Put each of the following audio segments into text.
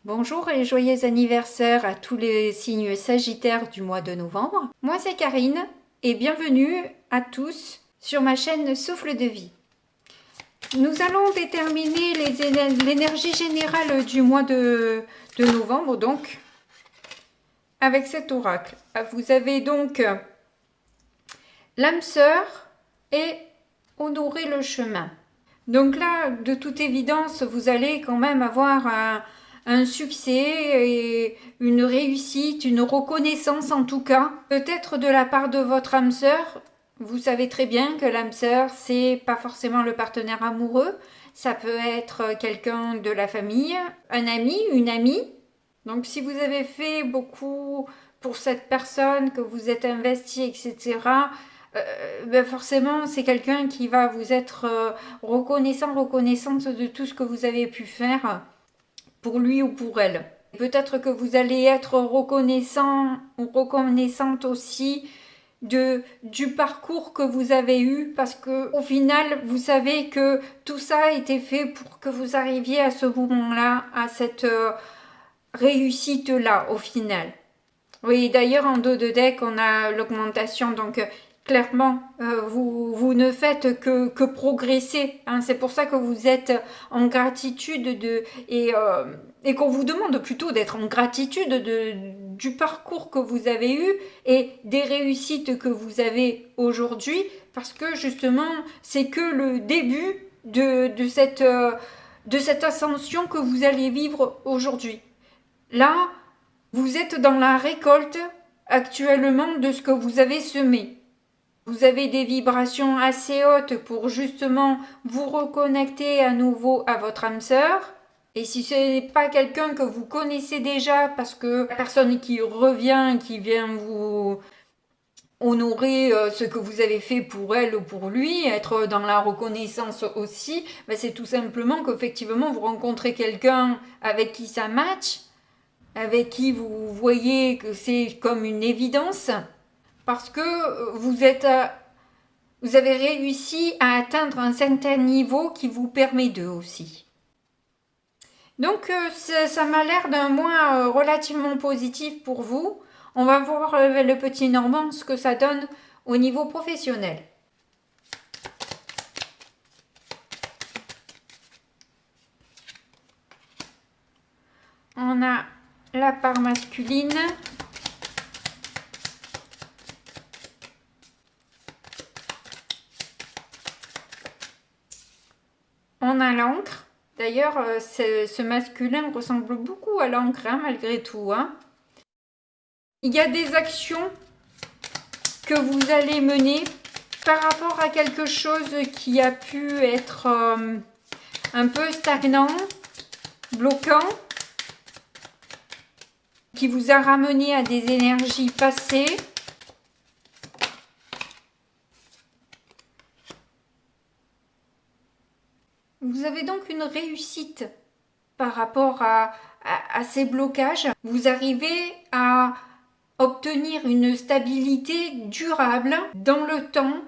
Bonjour et joyeux anniversaire à tous les signes sagittaires du mois de novembre. Moi c'est Karine et bienvenue à tous sur ma chaîne Souffle de vie. Nous allons déterminer l'énergie générale du mois de novembre donc avec cet oracle. Vous avez donc l'âme sœur et honorer le chemin. Donc là, de toute évidence, vous allez quand même avoir un succès et une réussite, une reconnaissance en tout cas, peut-être de la part de votre âme sœur. Vous savez très bien que l'âme sœur, c'est pas forcément le partenaire amoureux, ça peut être quelqu'un de la famille, un ami, une amie. Donc si vous avez fait beaucoup pour cette personne, que vous êtes investi, etc., ben forcément c'est quelqu'un qui va vous être reconnaissante de tout ce que vous avez pu faire pour lui ou pour elle. Peut-être que vous allez être reconnaissant ou reconnaissante aussi du parcours que vous avez eu, parce que au final vous savez que tout ça a été fait pour que vous arriviez à ce moment-là, à cette réussite-là au final. Oui, d'ailleurs en dos de deck on a l'augmentation, donc clairement vous ne faites que progresser, hein. C'est pour ça que vous êtes en gratitude et qu'on vous demande plutôt d'être en gratitude du parcours que vous avez eu et des réussites que vous avez aujourd'hui, parce que justement c'est que le début de cette ascension que vous allez vivre aujourd'hui. Là, vous êtes dans la récolte actuellement de ce que vous avez semé. Vous avez des vibrations assez hautes pour justement vous reconnecter à nouveau à votre âme sœur. Et si ce n'est pas quelqu'un que vous connaissez déjà, parce que la personne qui revient, qui vient vous honorer ce que vous avez fait pour elle ou pour lui, être dans la reconnaissance aussi, ben c'est tout simplement qu'effectivement vous rencontrez quelqu'un avec qui ça match, avec qui vous voyez que c'est comme une évidence, parce que vous avez réussi à atteindre un certain niveau qui vous permet d'eux aussi. Donc ça m'a l'air d'un mois relativement positif pour vous. On va voir le petit Normand ce que ça donne au niveau professionnel. On a la part masculine. On a l'encre. D'ailleurs, ce masculin ressemble beaucoup à l'encre, hein, malgré tout. Hein. Il y a des actions que vous allez mener par rapport à quelque chose qui a pu être un peu stagnant, bloquant, qui vous a ramené à des énergies passées. Vous avez donc une réussite par rapport à ces blocages. Vous arrivez à obtenir une stabilité durable dans le temps,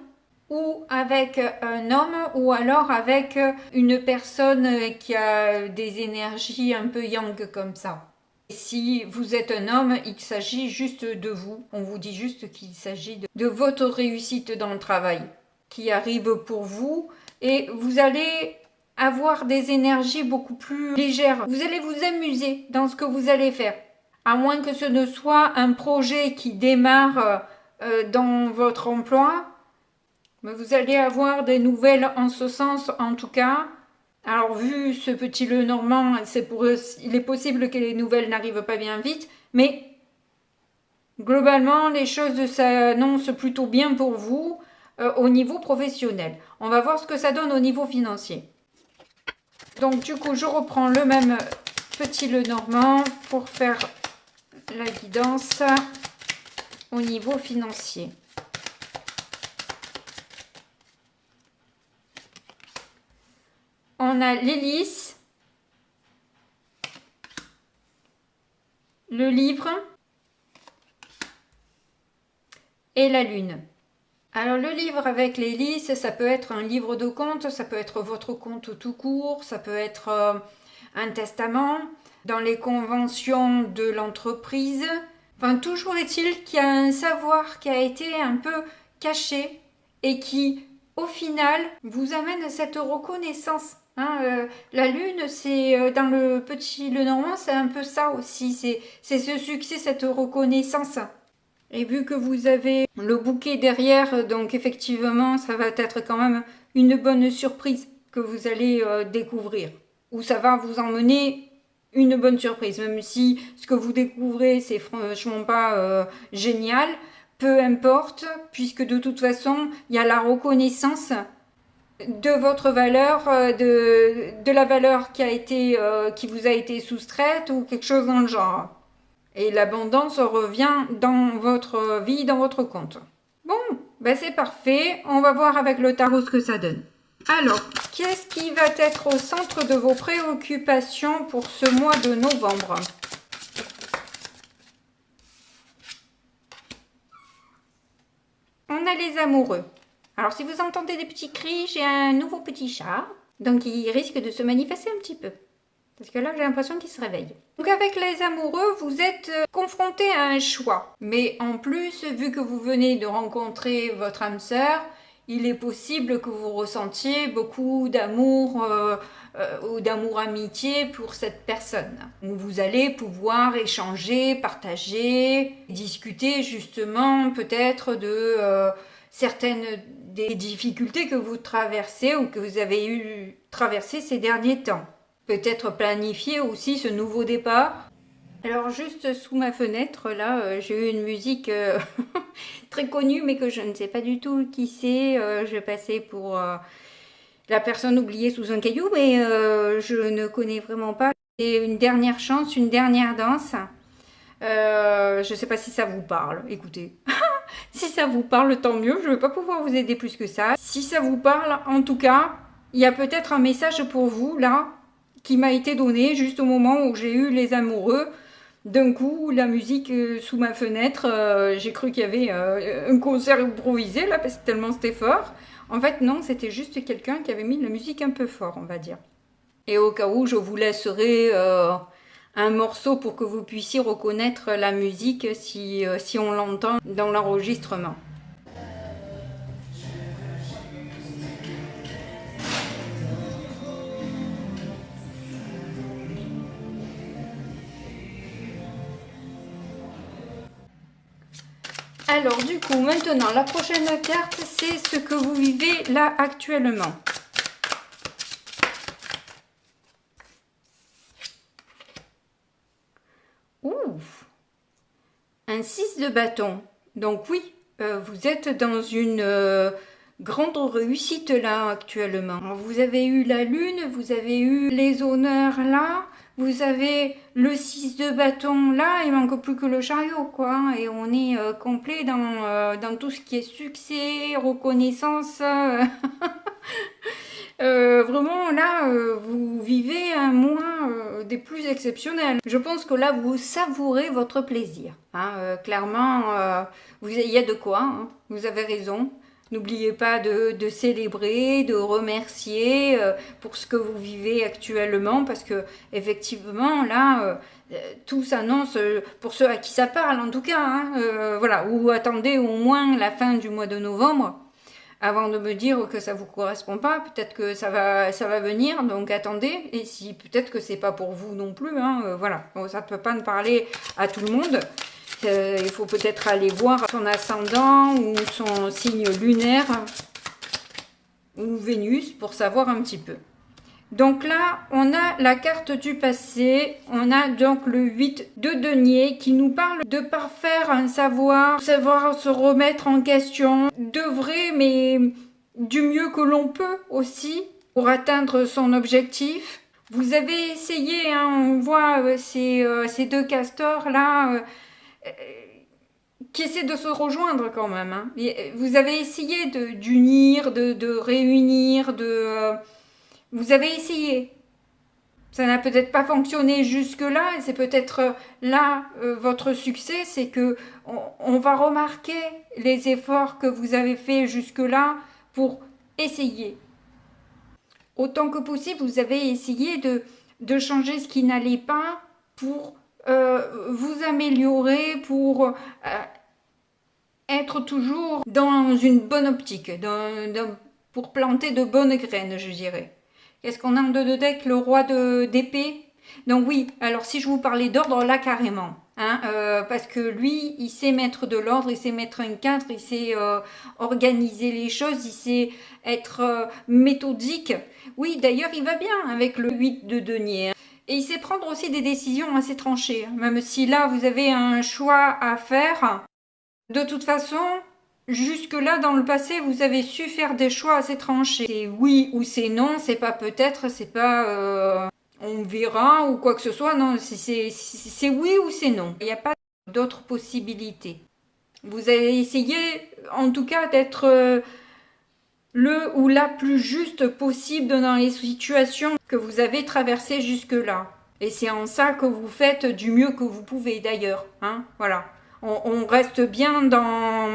ou avec un homme, ou alors avec une personne qui a des énergies un peu yang comme ça. Si vous êtes un homme, il s'agit juste de vous. On vous dit juste qu'il s'agit de votre réussite dans le travail qui arrive pour vous, et vous allez avoir des énergies beaucoup plus légères. Vous allez vous amuser dans ce que vous allez faire. À moins que ce ne soit un projet qui démarre dans votre emploi, mais vous allez avoir des nouvelles en ce sens en tout cas. Alors vu ce petit Lenormand, il est possible que les nouvelles n'arrivent pas bien vite, mais globalement les choses s'annoncent plutôt bien pour vous au niveau professionnel. On va voir ce que ça donne au niveau financier. Donc du coup je reprends le même petit Lenormand pour faire la guidance au niveau financier. On a l'hélice, le livre et la lune. Alors le livre avec l'hélice, ça peut être un livre de compte, ça peut être votre compte tout court, ça peut être un testament, dans les conventions de l'entreprise. Enfin, toujours est-il qu'il y a un savoir qui a été un peu caché et qui, au final, vous amène à cette reconnaissance. La lune, c'est dans le petit Lenormand, c'est un peu ça aussi. C'est ce succès, cette reconnaissance. Et vu que vous avez le bouquet derrière, donc effectivement, ça va être quand même une bonne surprise que vous allez découvrir. Ou ça va vous emmener une bonne surprise, même si ce que vous découvrez, c'est franchement pas génial. Peu importe, puisque de toute façon, il y a la reconnaissance de votre valeur, de la valeur qui vous a été soustraite ou quelque chose dans le genre. Et l'abondance revient dans votre vie, dans votre compte. Bon, ben c'est parfait. On va voir avec le tarot ce que ça donne. Alors, qu'est-ce qui va être au centre de vos préoccupations pour ce mois de novembre? On a les amoureux. Alors, si vous entendez des petits cris, j'ai un nouveau petit chat. Donc, il risque de se manifester un petit peu. Parce que là, j'ai l'impression qu'il se réveille. Donc avec les amoureux, vous êtes confronté à un choix. Mais en plus, vu que vous venez de rencontrer votre âme sœur, il est possible que vous ressentiez beaucoup d'amour ou d'amour-amitié pour cette personne. Donc vous allez pouvoir échanger, partager, discuter justement peut-être de certaines des difficultés que vous traversez ou que vous avez eu traversées ces derniers temps. Peut-être planifier aussi ce nouveau départ. Alors juste sous ma fenêtre, là, j'ai eu une musique très connue, mais que je ne sais pas du tout qui c'est. Je passais pour la personne oubliée sous un caillou, mais je ne connais vraiment pas. C'est une dernière chance, une dernière danse. Je ne sais pas si ça vous parle. Écoutez, si ça vous parle, tant mieux. Je ne vais pas pouvoir vous aider plus que ça. Si ça vous parle, en tout cas, il y a peut-être un message pour vous, là, qui m'a été donné juste au moment où j'ai eu les amoureux. D'un coup, la musique sous ma fenêtre, j'ai cru qu'il y avait un concert improvisé là, parce que tellement c'était fort. En fait, non, c'était juste quelqu'un qui avait mis la musique un peu fort, on va dire. Et au cas où, je vous laisserai un morceau pour que vous puissiez reconnaître la musique si on l'entend dans l'enregistrement. Alors du coup, maintenant, la prochaine carte, c'est ce que vous vivez là actuellement. Ouh, un 6 de bâton. Donc oui, vous êtes dans une grande réussite là actuellement. Vous avez eu la lune, vous avez eu les honneurs là. Vous avez le 6 de bâton là, il manque plus que le chariot quoi. Et on est complet dans tout ce qui est succès, reconnaissance. Vraiment là, vous vivez un mois des plus exceptionnels. Je pense que là, vous savourez votre plaisir. Clairement, il y a de quoi, hein. Vous avez raison. N'oubliez pas de célébrer, de remercier pour ce que vous vivez actuellement, parce que effectivement, là, tout s'annonce, pour ceux à qui ça parle en tout cas, hein, voilà, ou attendez au moins la fin du mois de novembre, avant de me dire que ça vous correspond pas. Peut-être que ça va venir, donc attendez, et si peut-être que c'est pas pour vous non plus, hein, voilà, bon, ça ne peut pas ne parler à tout le monde. Il faut peut-être aller voir son ascendant ou son signe lunaire ou Vénus pour savoir un petit peu. Donc là, on a la carte du passé, on a donc le 8 de denier qui nous parle de parfaire un savoir se remettre en question, d'œuvrer mais du mieux que l'on peut aussi pour atteindre son objectif. Vous avez essayé, hein, on voit ces deux castors là qui essaient de se rejoindre quand même. Hein. Vous avez essayé d'unir, de réunir, vous avez essayé. Ça n'a peut-être pas fonctionné jusque-là, et c'est peut-être là votre succès, c'est que on va remarquer les efforts que vous avez faits jusque-là pour essayer. Autant que possible, vous avez essayé de changer ce qui n'allait pas pour vous améliorer, pour être toujours dans une bonne optique, pour planter de bonnes graines, je dirais. Qu'est-ce qu'on a en 2 de deck? Le roi d'épée. Donc oui, alors si je vous parlais d'ordre, là carrément. Hein, parce que lui, il sait mettre de l'ordre, il sait mettre un cadre, il sait organiser les choses, il sait être méthodique. Oui, d'ailleurs, il va bien avec le 8 de denier. Hein. Et il sait prendre aussi des décisions assez tranchées. Même si là, vous avez un choix à faire. De toute façon, jusque-là, dans le passé, vous avez su faire des choix assez tranchés. C'est oui ou c'est non, c'est pas peut-être, c'est pas on verra ou quoi que ce soit. Non, c'est oui ou c'est non. Il n'y a pas d'autres possibilités. Vous avez essayé, en tout cas, d'être le ou la plus juste possible dans les situations que vous avez traversées jusque-là. Et c'est en ça que vous faites du mieux que vous pouvez d'ailleurs. Hein, voilà. On reste bien dans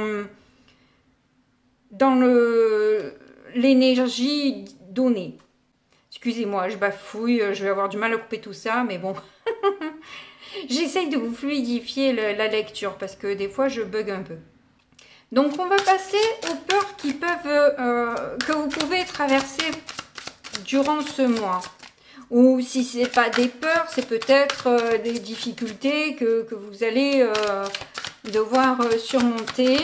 l'énergie donnée. Excusez-moi, je bafouille, je vais avoir du mal à couper tout ça, mais bon. J'essaye de vous fluidifier la lecture parce que des fois je bug un peu. Donc on va passer aux peurs qui peuvent, que vous pouvez traverser durant ce mois. Ou si ce n'est pas des peurs, c'est peut-être des difficultés que vous allez devoir surmonter.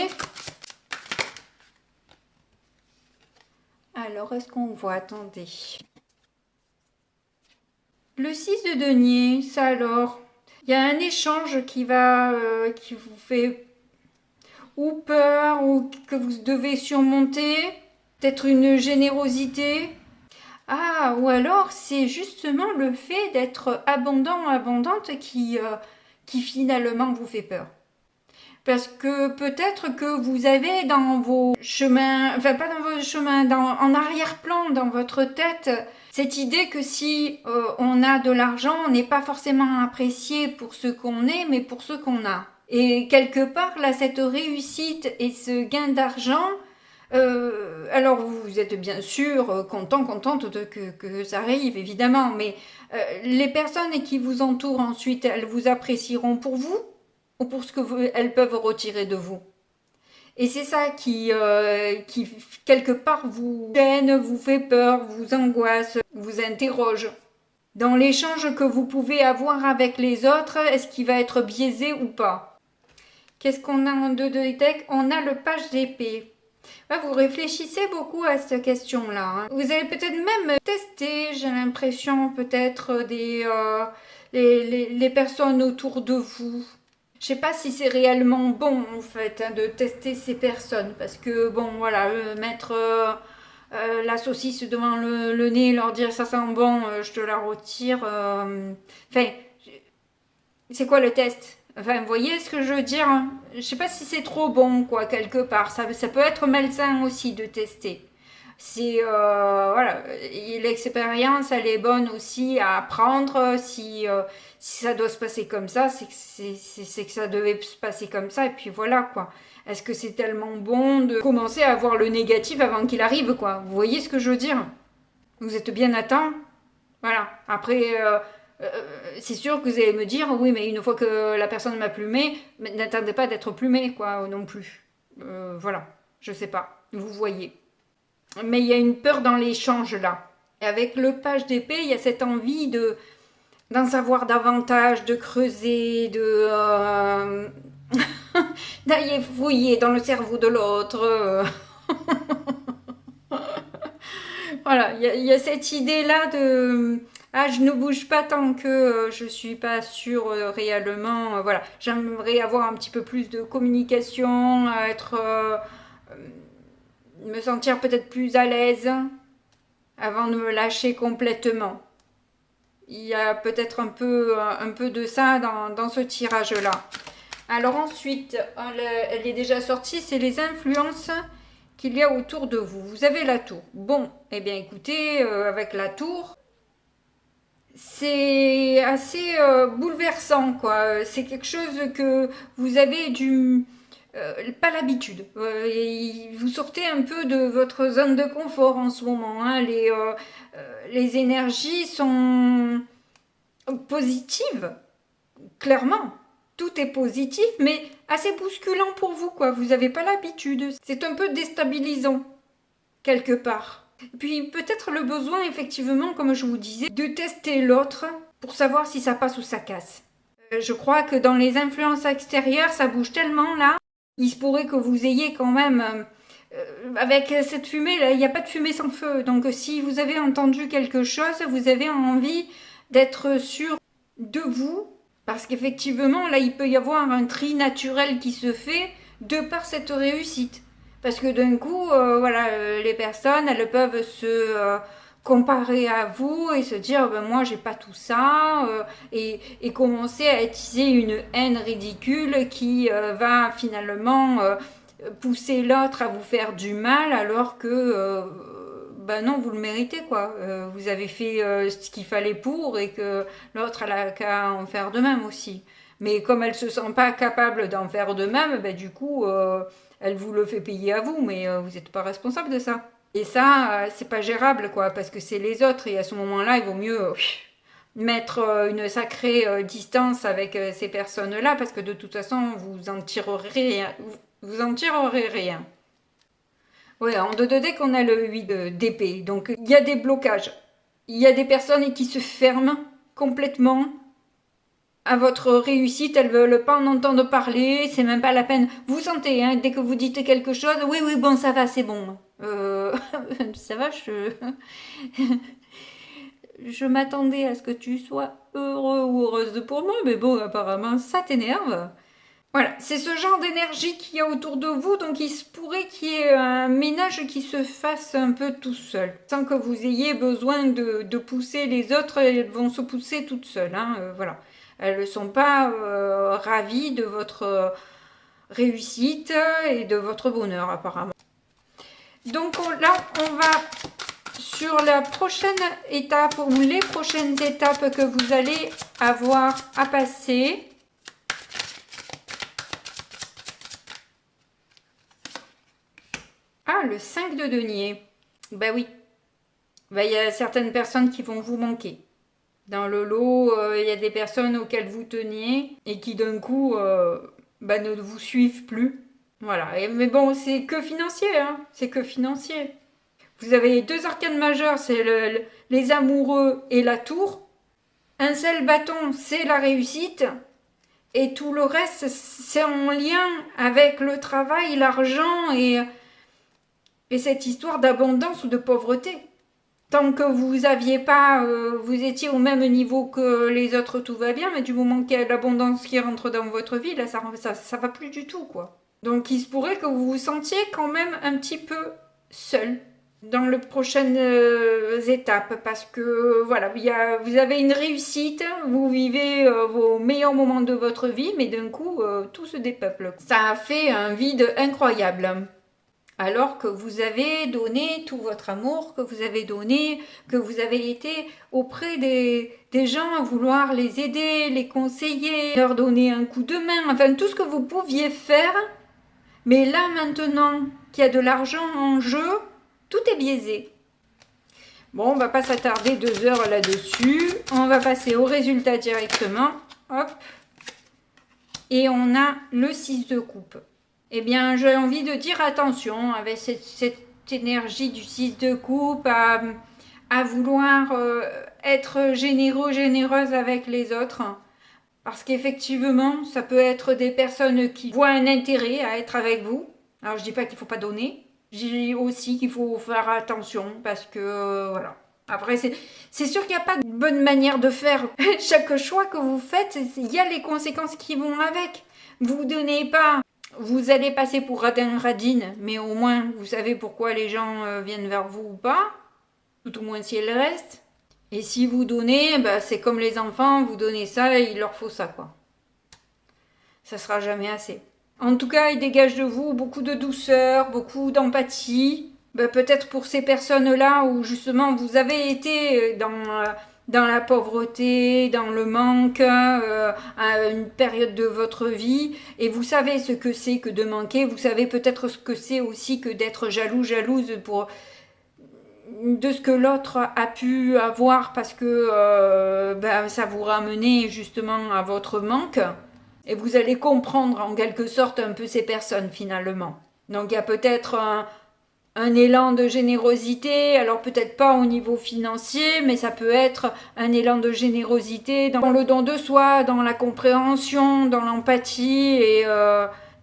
Alors, est-ce qu'on voit? Attendez. Le 6 de denier, ça alors, il y a un échange qui vous fait ou peur ou que vous devez surmonter, peut-être une générosité. Ah, ou alors c'est justement le fait d'être abondant, abondante qui finalement vous fait peur. Parce que peut-être que vous avez dans vos chemins, enfin pas dans vos chemins, en arrière-plan, dans votre tête, cette idée que si on a de l'argent, on n'est pas forcément apprécié pour ce qu'on est, mais pour ce qu'on a. Et quelque part, là, cette réussite et ce gain d'argent, alors vous êtes bien sûr contente que ça arrive, évidemment, mais les personnes qui vous entourent ensuite, elles vous apprécieront pour vous ou pour ce que elles peuvent retirer de vous. Et c'est ça qui quelque part vous gêne, vous fait peur, vous angoisse, vous interroge. Dans l'échange que vous pouvez avoir avec les autres, est-ce qu'il va être biaisé ou pas? Qu'est-ce qu'on a en 2 de deck? On a le page d'épée. Ouais, vous réfléchissez beaucoup à cette question-là. Hein. Vous allez peut-être même tester, j'ai l'impression, peut-être les personnes autour de vous. Je sais pas si c'est réellement bon, en fait, hein, de tester ces personnes. Parce que, bon, voilà, mettre la saucisse devant le nez, leur dire ça sent bon, je te la retire. Enfin, c'est quoi le test? Enfin, vous voyez ce que je veux dire? Hein. Je sais pas si c'est trop bon, quoi, quelque part. Ça peut être malsain aussi de tester. C'est voilà, l'expérience, elle est bonne aussi à apprendre. Si ça doit se passer comme ça, c'est que ça devait se passer comme ça. Et puis voilà, quoi. Est-ce que c'est tellement bon de commencer à voir le négatif avant qu'il arrive, quoi? Vous voyez ce que je veux dire? Vous êtes bien à temps? Voilà. Après. C'est sûr que vous allez me dire, oui, mais une fois que la personne m'a plumé, n'attendez pas d'être plumé, quoi, non plus. Voilà, je sais pas, vous voyez. Mais il y a une peur dans l'échange, là. Et avec le page d'épée, il y a cette envie d'en savoir davantage, de creuser, d'aller fouiller dans le cerveau de l'autre. Voilà, il y a cette idée-là de... Ah, je ne bouge pas tant que je suis pas sûre réellement. Voilà, j'aimerais avoir un petit peu plus de communication, me sentir peut-être plus à l'aise avant de me lâcher complètement. Il y a peut-être un peu de ça dans ce tirage-là. Alors ensuite, elle est déjà sortie, c'est les influences qu'il y a autour de vous. Vous avez la tour. Bon, eh bien écoutez, avec la tour, c'est assez bouleversant, quoi. C'est quelque chose que vous avez pas l'habitude. Vous sortez un peu de votre zone de confort en ce moment. Hein. Les énergies sont positives, clairement, tout est positif, mais assez bousculant pour vous, quoi. Vous n'avez pas l'habitude. C'est un peu déstabilisant, quelque part. Puis peut-être le besoin, effectivement, comme je vous disais, de tester l'autre pour savoir si ça passe ou ça casse. Je crois que dans les influences extérieures, ça bouge tellement là. Il se pourrait que vous ayez quand même... avec cette fumée, là, il n'y a pas de fumée sans feu. Donc si vous avez entendu quelque chose, vous avez envie d'être sûr de vous. Parce qu'effectivement, là, il peut y avoir un tri naturel qui se fait de par cette réussite. Parce que d'un coup, voilà, les personnes, elles peuvent se comparer à vous et se dire, ben, moi, j'ai pas tout ça, et commencer à attiser une haine ridicule qui va finalement pousser l'autre à vous faire du mal, alors que, ben non, vous le méritez, quoi. Vous avez fait ce qu'il fallait pour, et que l'autre, elle a qu'à en faire de même aussi. Mais comme elle se sent pas capable d'en faire de même, ben du coup, elle vous le fait payer à vous, mais vous n'êtes pas responsable de ça. Et ça, c'est pas gérable, quoi, parce que c'est les autres, et à ce moment-là, il vaut mieux mettre une sacrée distance avec ces personnes-là, parce que de toute façon, vous en tirerez rien. Vous en tirerez rien. Ouais, en 2D qu'on a le 8 d'épée, donc il y a des blocages. Il y a des personnes qui se ferment complètement à votre réussite, elles veulent pas en entendre parler, c'est même pas la peine. Vous sentez, hein, dès que vous dites quelque chose, oui, oui, bon, ça va, c'est bon. Ça va, je m'attendais à ce que tu sois heureux ou heureuse pour moi, mais bon, apparemment, ça t'énerve. Voilà, c'est ce genre d'énergie qu'il y a autour de vous, donc il se pourrait qu'il y ait un ménage qui se fasse un peu tout seul, sans que vous ayez besoin de pousser les autres, elles vont se pousser toutes seules, hein, voilà. Elles ne sont pas ravies de votre réussite et de votre bonheur apparemment. Donc là, on va sur la prochaine étape ou les prochaines étapes que vous allez avoir à passer. Ah, le 5 de denier. Ben oui. Ben, il y a certaines personnes qui vont vous manquer. Dans le lot, il y a des personnes auxquelles vous teniez et qui d'un coup ne vous suivent plus. Voilà. Mais bon, c'est que financier, hein. C'est que financier. Vous avez deux arcanes majeures, c'est les amoureux et la tour. Un seul bâton, c'est la réussite. Et tout le reste, c'est en lien avec le travail, l'argent et cette histoire d'abondance ou de pauvreté. Tant que vous aviez pas, vous étiez au même niveau que les autres, tout va bien, mais du moment qu'il y a l'abondance qui rentre dans votre vie, là, ça va plus du tout, quoi. Donc, il se pourrait que vous vous sentiez quand même un petit peu seul dans les prochaines étapes, parce que, voilà, vous avez une réussite, vous vivez vos meilleurs moments de votre vie, mais d'un coup, tout se dépeuple. Ça a fait un vide incroyable. Alors que vous avez donné tout votre amour, que vous avez été auprès des gens à vouloir les aider, les conseiller, leur donner un coup de main, enfin tout ce que vous pouviez faire. Mais là maintenant qu'il y a de l'argent en jeu, tout est biaisé. Bon, on va pas s'attarder 2 heures là-dessus. On va passer au résultat directement. Hop. Et on a le 6 de coupe. Eh bien, j'ai envie de dire attention avec cette énergie du 6 de coupe à vouloir être généreux, généreuse avec les autres. Parce qu'effectivement, ça peut être des personnes qui voient un intérêt à être avec vous. Alors, je dis pas qu'il faut pas donner. Je dis aussi qu'il faut faire attention parce que, voilà. Après, c'est sûr qu'il n'y a pas de bonne manière de faire. Chaque choix que vous faites, il y a les conséquences qui vont avec. Vous donnez pas... Vous allez passer pour radin radine, mais au moins vous savez pourquoi les gens viennent vers vous ou pas, tout au moins si elles restent. Et si vous donnez, c'est comme les enfants, vous donnez ça et il leur faut ça, quoi. Ça sera jamais assez. En tout cas, il dégage de vous beaucoup de douceur, beaucoup d'empathie. Peut-être pour ces personnes-là où justement vous avez été dans la pauvreté, dans le manque, à une période de votre vie, et vous savez ce que c'est que de manquer, vous savez peut-être ce que c'est aussi que d'être jalouse pour de ce que l'autre a pu avoir parce que ça vous ramenait justement à votre manque. Et vous allez comprendre en quelque sorte un peu ces personnes finalement. Donc il y a peut-être un élan de générosité, alors peut-être pas au niveau financier, mais ça peut être un élan de générosité dans le don de soi, dans la compréhension, dans l'empathie et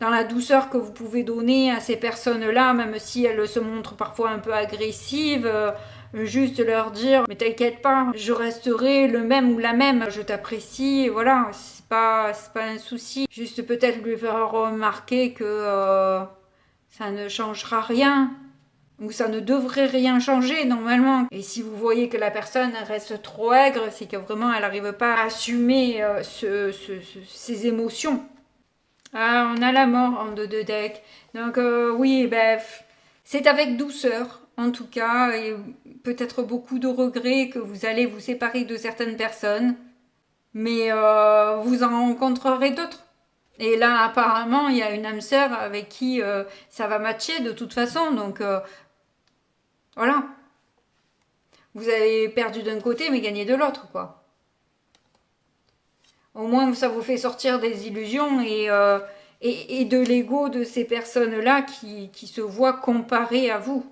dans la douceur que vous pouvez donner à ces personnes-là, même si elles se montrent parfois un peu agressives. Juste leur dire mais t'inquiète pas, je resterai le même ou la même, je t'apprécie, et voilà, c'est pas un souci. Juste peut-être lui faire remarquer que ça ne changera rien, ou ça ne devrait rien changer normalement. Et si vous voyez que la personne reste trop aigre, c'est que vraiment elle n'arrive pas à assumer ses émotions. Ah, on a la mort en 2 de deck. Donc oui, c'est avec douceur en tout cas, et peut-être beaucoup de regrets que vous allez vous séparer de certaines personnes, mais vous en rencontrerez d'autres. Et là, apparemment, il y a une âme sœur avec qui ça va matcher de toute façon. Donc, voilà. Vous avez perdu d'un côté, mais gagné de l'autre, quoi. Au moins, ça vous fait sortir des illusions et de l'ego de ces personnes-là qui se voient comparées à vous.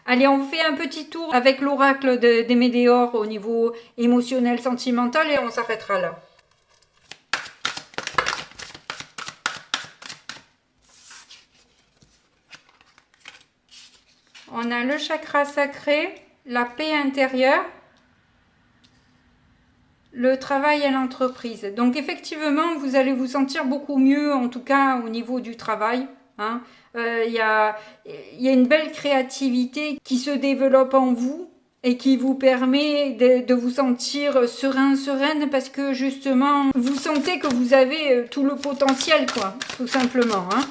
Allez, on fait un petit tour avec l'oracle des Médéors au niveau émotionnel, sentimental, et on s'arrêtera là. On a le chakra sacré, la paix intérieure, le travail et l'entreprise. Donc effectivement, vous allez vous sentir beaucoup mieux, en tout cas au niveau du travail. Hein. Y a une belle créativité qui se développe en vous et qui vous permet de vous sentir sereine, parce que justement, vous sentez que vous avez tout le potentiel, quoi, tout simplement. Hein.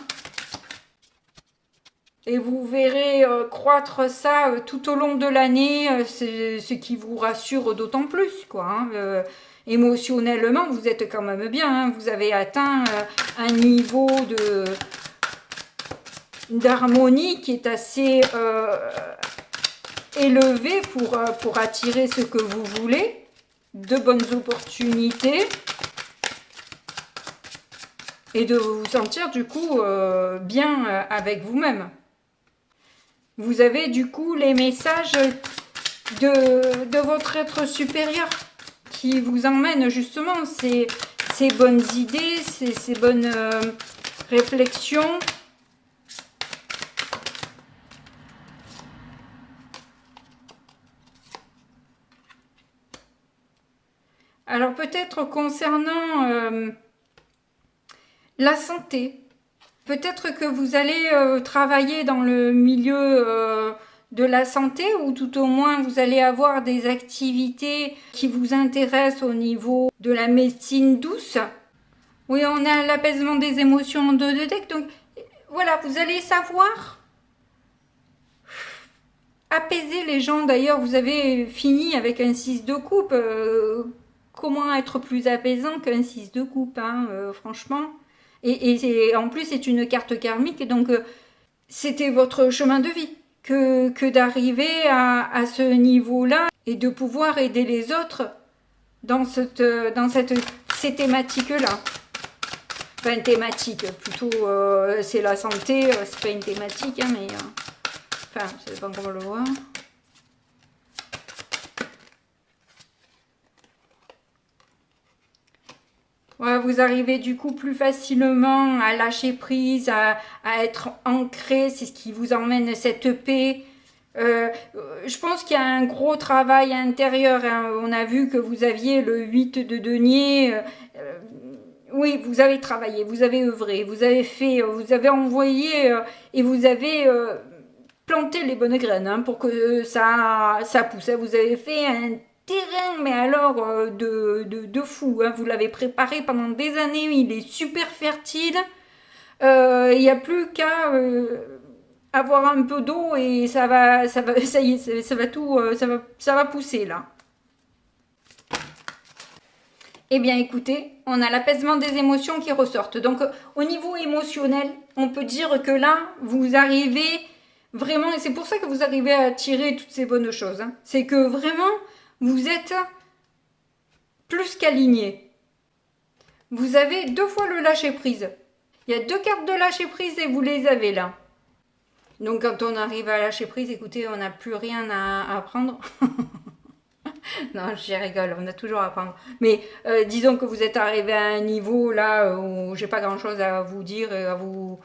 Et vous verrez croître ça tout au long de l'année, ce qui vous rassure d'autant plus, quoi. Hein. Émotionnellement, vous êtes quand même bien. Hein. Vous avez atteint un niveau d'harmonie qui est assez élevé pour attirer ce que vous voulez, de bonnes opportunités, et de vous sentir du coup bien avec vous-même. Vous avez du coup les messages de votre être supérieur qui vous emmènent justement ces bonnes idées, ces bonnes réflexions. Alors peut-être concernant la santé, peut-être que vous allez travailler dans le milieu de la santé, ou tout au moins vous allez avoir des activités qui vous intéressent au niveau de la médecine douce. Oui, on a l'apaisement des émotions en 2 de deck, donc voilà, vous allez savoir apaiser les gens. D'ailleurs, vous avez fini avec un 6 de coupe. Comment être plus apaisant qu'un 6 de coupe, hein, franchement. Et en plus, c'est une carte karmique, donc c'était votre chemin de vie que d'arriver à ce niveau-là et de pouvoir aider les autres dans ces thématiques-là. Enfin, une thématique, plutôt, c'est la santé, c'est pas une thématique, hein, mais... enfin, ça dépend comment le voir. Ouais, vous arrivez du coup plus facilement à lâcher prise, à être ancré, c'est ce qui vous emmène cette paix. Je pense qu'il y a un gros travail intérieur. Hein. On a vu que vous aviez le 8 de denier. Oui, vous avez travaillé, vous avez œuvré, vous avez fait, vous avez envoyé et vous avez planté les bonnes graines, hein, pour que ça pousse. Vous avez fait un terrain, mais alors de fou. Hein. Vous l'avez préparé pendant des années, il est super fertile. Il n'y a plus qu'à avoir un peu d'eau et ça y est, ça va tout, ça va pousser là. Eh bien écoutez, on a l'apaisement des émotions qui ressortent. Donc au niveau émotionnel, on peut dire que là, vous arrivez Vraiment, et c'est pour ça que vous arrivez à attirer toutes ces bonnes choses. Hein. C'est que vraiment, vous êtes plus qu'aligné. Vous avez 2 fois le lâcher-prise. Il y a 2 cartes de lâcher-prise et vous les avez là. Donc quand on arrive à lâcher prise, écoutez, on n'a plus rien à apprendre. Non, je rigole, on a toujours à apprendre. Mais disons que vous êtes arrivé à un niveau là où j'ai pas grand chose à vous dire et à vous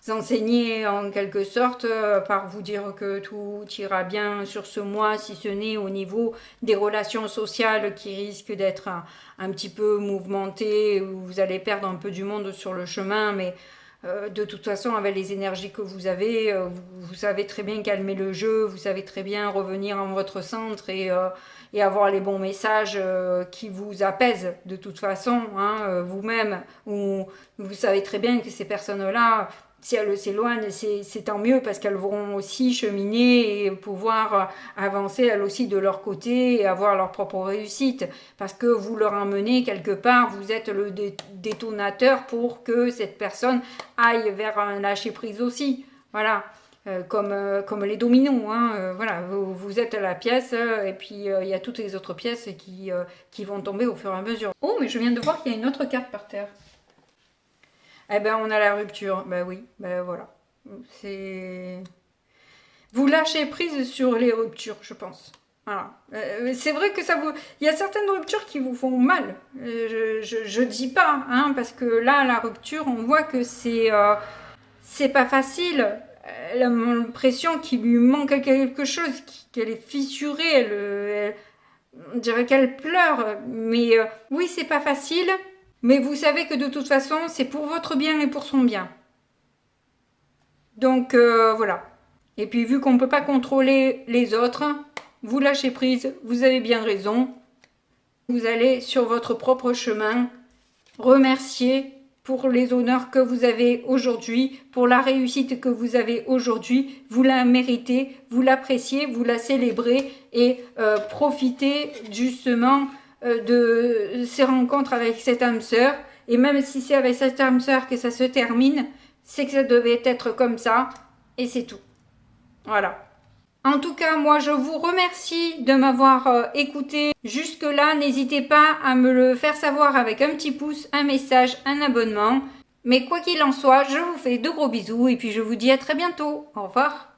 enseigner en quelque sorte, par vous dire que tout ira bien sur ce mois, si ce n'est au niveau des relations sociales qui risquent d'être un petit peu mouvementées, où vous allez perdre un peu du monde sur le chemin, mais de toute façon, avec les énergies que vous avez, vous savez très bien calmer le jeu, vous savez très bien revenir en votre centre et avoir les bons messages qui vous apaisent de toute façon, hein, vous-même. Vous savez très bien que ces personnes-là, si elles s'éloignent, c'est tant mieux parce qu'elles vont aussi cheminer et pouvoir avancer elles aussi de leur côté et avoir leur propre réussite. Parce que vous leur emmenez quelque part, vous êtes le détonateur pour que cette personne aille vers un lâcher-prise aussi. Voilà. Comme les dominos, hein, voilà, vous êtes la pièce et puis il y a toutes les autres pièces qui vont tomber au fur et à mesure. Oh, mais je viens de voir qu'il y a une autre carte par terre. Eh ben, on a la rupture. Ben oui, ben voilà. C'est... Vous lâchez prise sur les ruptures, je pense. Voilà. C'est vrai que ça vous... Il y a certaines ruptures qui vous font mal. Je dis pas, hein, parce que là, la rupture, on voit que c'est pas facile. Elle a l'impression qu'il lui manque quelque chose, qu'elle est fissurée, on dirait qu'elle pleure. Mais oui, c'est pas facile. Mais vous savez que de toute façon, c'est pour votre bien et pour son bien. Donc voilà. Et puis vu qu'on ne peut pas contrôler les autres, vous lâchez prise, vous avez bien raison. Vous allez sur votre propre chemin, remercier pour les honneurs que vous avez aujourd'hui, pour la réussite que vous avez aujourd'hui. Vous la méritez, vous l'appréciez, vous la célébrez et profitez justement de ces rencontres avec cette âme sœur. Et même si c'est avec cette âme sœur que ça se termine, c'est que ça devait être comme ça et c'est tout. Voilà. En tout cas, moi je vous remercie de m'avoir écouté jusque-là. N'hésitez pas à me le faire savoir avec un petit pouce, un message, un abonnement. Mais quoi qu'il en soit, je vous fais de gros bisous et puis je vous dis à très bientôt. Au revoir.